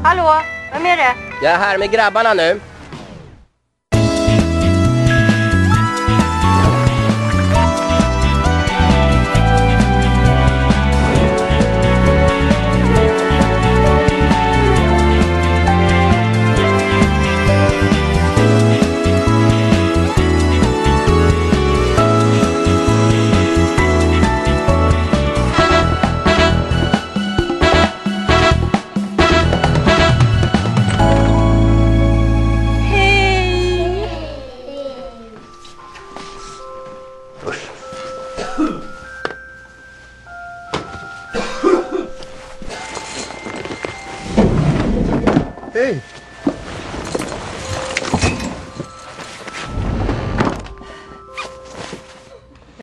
Hallå, vem är det? Jag är här med grabbarna nu. Usch.